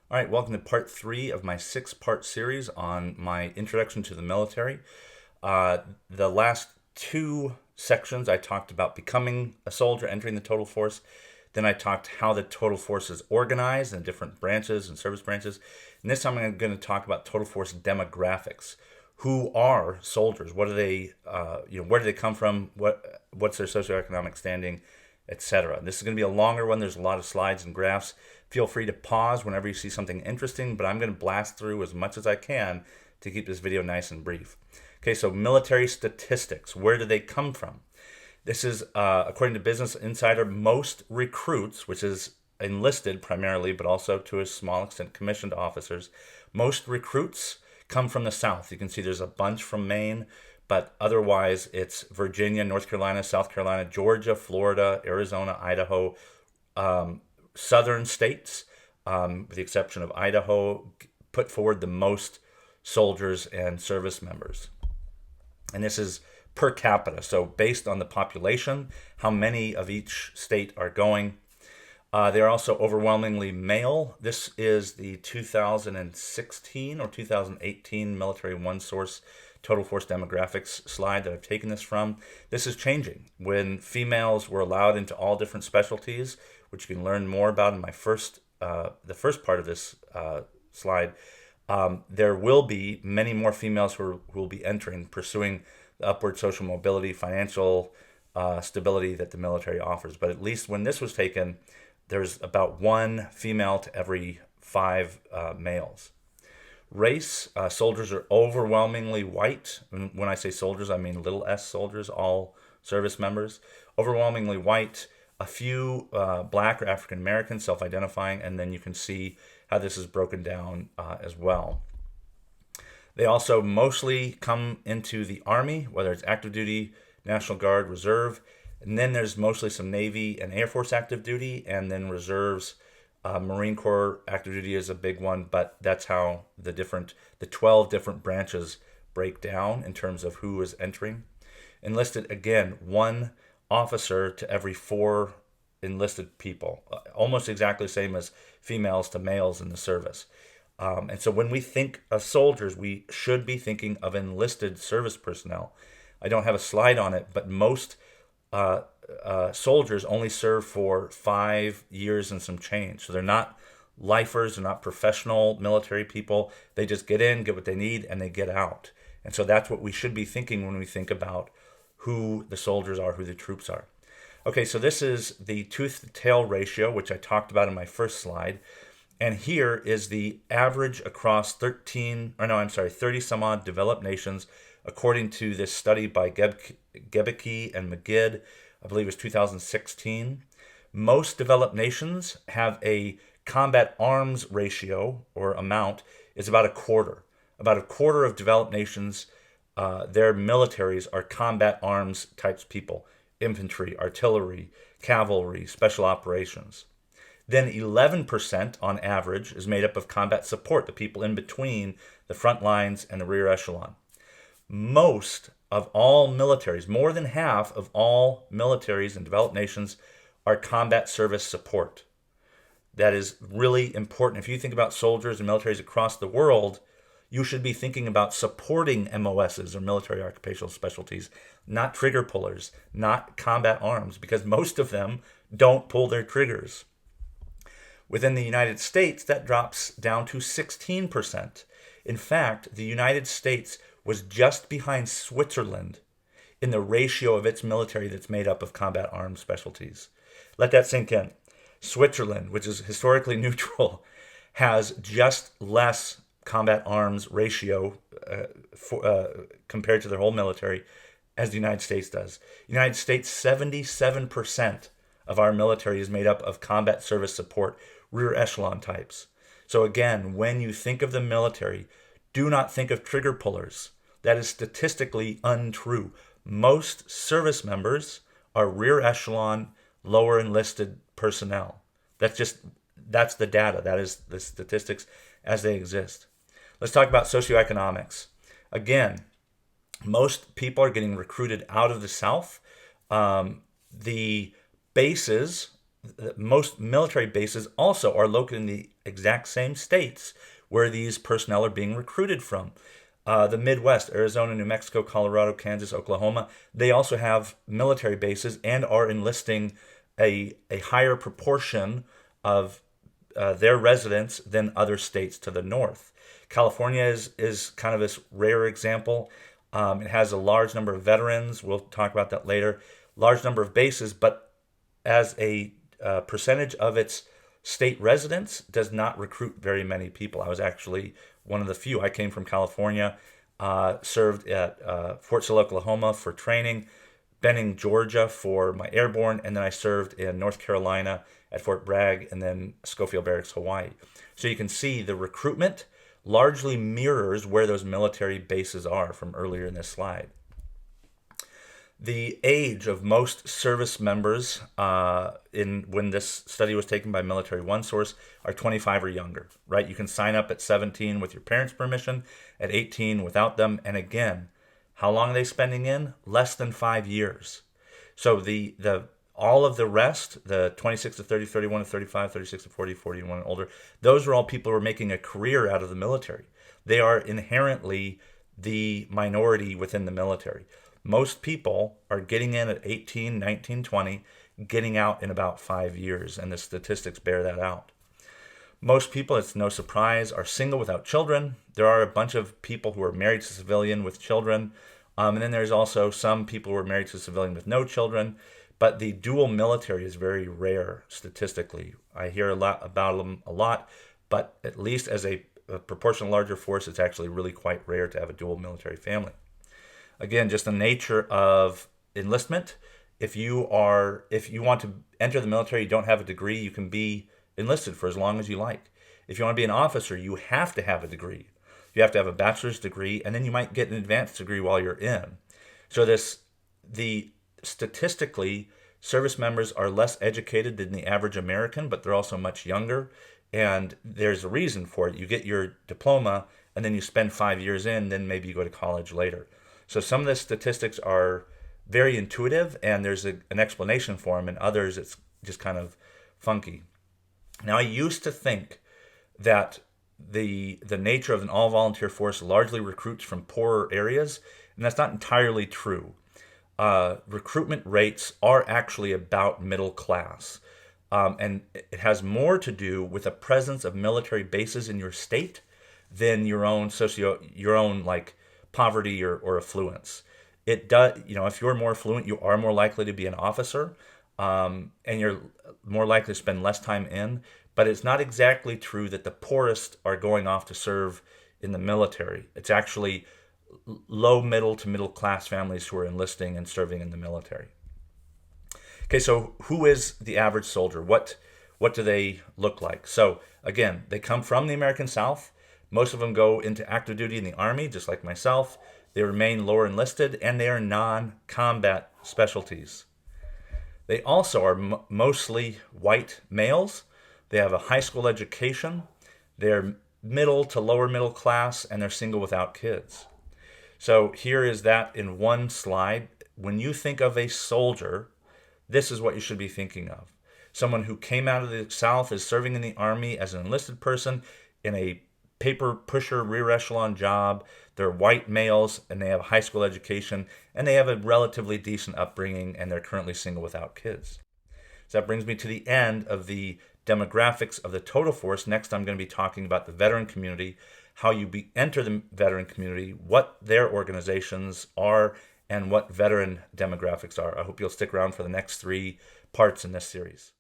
All right, welcome to part three of my six-part series on my introduction to the military. The last two sections, I talked about becoming a soldier, entering the total force. Then I talked how the total force is organized in different branches and service branches. And this time I'm going to talk about total force demographics. Who are soldiers? What are they? Where do they come from? What's their socioeconomic standing, etc. This is going to be a longer one. There's a lot of slides and graphs. Feel free to pause whenever you see something interesting, but I'm going to blast through as much as I can to keep this video nice and brief. Okay, so military statistics. Where do they come from? This is, according to Business Insider, most recruits, which is enlisted primarily, but also to a small extent commissioned officers, most recruits come from the South. You can see there's a bunch from Maine, but otherwise it's Virginia, North Carolina, South Carolina, Georgia, Florida, Arizona, Idaho, southern states, with the exception of Idaho, put forward the most soldiers and service members. And this is per capita, so based on the population, how many of each state are going. They're also overwhelmingly male. This is the 2016 or 2018 Military One Source Total Force Demographics slide that I've taken this from. This is changing. When females were allowed into all different specialties, which you can learn more about in my the first part of this slide, there will be many more females who will be entering, pursuing the upward social mobility, financial stability that the military offers. But at least when this was taken, there's about one female to every five males. Race, soldiers are overwhelmingly white. When I say soldiers, I mean little s soldiers, all service members. Overwhelmingly white, a few black or African American self-identifying, and then you can see how this is broken down as well. They also mostly come into the Army, whether it's active duty, National Guard, Reserve, and then there's mostly some Navy and Air Force active duty, and then reserves. Marine Corps active duty is a big one, but that's how the 12 different branches break down in terms of who is entering. Enlisted, again, one officer to every four enlisted people, almost exactly the same as females to males in the service. And so when we think of soldiers, we should be thinking of enlisted service personnel. I don't have a slide on it, but most soldiers only serve for 5 years and some change. So they're not lifers, they're not professional military people. They just get in, get what they need, and they get out. And so that's what we should be thinking when we think about who the soldiers are, who the troops are. Okay, so this is the tooth-to-tail ratio, which I talked about in my first slide. And here is the average across 30 some odd developed nations, according to this study by Gebeke and Magid. I believe it was 2016. Most developed nations have a combat arms ratio or amount is about a quarter. About a quarter of developed nations, their militaries are combat arms types people. Infantry, artillery, cavalry, special operations. Then 11% on average is made up of combat support, the people in between the front lines and the rear echelon. Most of all militaries, more than half of all militaries in developed nations, are combat service support. That is really important. If you think about soldiers and militaries across the world, you should be thinking about supporting MOSs or military occupational specialties, not trigger pullers, not combat arms, because most of them don't pull their triggers. Within the United States, that drops down to 16%. In fact, the United States was just behind Switzerland in the ratio of its military that's made up of combat arms specialties. Let that sink in. Switzerland, which is historically neutral, has just less combat arms ratio compared to their whole military as the United States does. United States, 77% of our military is made up of combat service support, rear echelon types. So again, when you think of the military, do not think of trigger pullers. That is statistically untrue. Most service members are rear echelon, lower enlisted personnel. That's the data. That is the statistics as they exist. Let's talk about socioeconomics. Again, most people are getting recruited out of the South. The bases, most military bases also are located in the exact same states where these personnel are being recruited from. The Midwest, Arizona, New Mexico, Colorado, Kansas, Oklahoma, they also have military bases and are enlisting a higher proportion of their residents than other states to the north. California is kind of this rare example. It has a large number of veterans. We'll talk about that later. Large number of bases, but as a percentage of its state residents, does not recruit very many people. I was actually one of the few. I came from California, served at Fort Sill, Oklahoma for training, Benning, Georgia for my airborne, and then I served in North Carolina at Fort Bragg and then Schofield Barracks, Hawaii. So you can see the recruitment largely mirrors where those military bases are from earlier in this slide. The age of most service members when this study was taken by Military OneSource are 25 or younger, right? You can sign up at 17 with your parents' permission, at 18 without them, and again, how long are they spending in? Less than 5 years. So all of the rest, the 26 to 30, 31 to 35, 36 to 40, 41 and older, those are all people who are making a career out of the military. They are inherently the minority within the military. Most people are getting in at 18, 19, 20, getting out in about 5 years, and the statistics bear that out. Most people, it's no surprise, are single without children. There are a bunch of people who are married to civilian with children, and then there's also some people who are married to civilian with no children, but the dual military is very rare statistically. I hear about them a lot, but at least as a proportional larger force, it's actually really quite rare to have a dual military family. Again, just the nature of enlistment. If you want to enter the military, you don't have a degree, you can be enlisted for as long as you like. If you want to be an officer, you have to have a degree. You have to have a bachelor's degree, and then you might get an advanced degree while you're in. So statistically, service members are less educated than the average American, but they're also much younger, and there's a reason for it. You get your diploma, and then you spend 5 years in, then maybe you go to college later. So some of the statistics are very intuitive, and there's an explanation for them, and others it's just kind of funky. Now, I used to think that the nature of an all-volunteer force largely recruits from poorer areas, and that's not entirely true. Recruitment rates are actually about middle class, and it has more to do with the presence of military bases in your state than your own like poverty or affluence. It does, if you're more affluent, you are more likely to be an officer, and you're more likely to spend less time in. But it's not exactly true that the poorest are going off to serve in the military. It's actually low, middle to middle class families who are enlisting and serving in the military. Okay, so who is the average soldier? What do they look like? So again, they come from the American South. Most of them go into active duty in the Army, just like myself. They remain lower enlisted, and they are non-combat specialties. They also are mostly white males. They have a high school education. They're middle to lower middle class, and they're single without kids. So here is that in one slide. When you think of a soldier, this is what you should be thinking of. Someone who came out of the South, is serving in the Army as an enlisted person in a paper pusher rear echelon job. They're white males, and they have a high school education, and they have a relatively decent upbringing, and they're currently single without kids. So that brings me to the end of the demographics of the total force. Next, I'm going to be talking about the veteran community, how you enter the veteran community, what their organizations are, and what veteran demographics are. I hope you'll stick around for the next 3 parts in this series.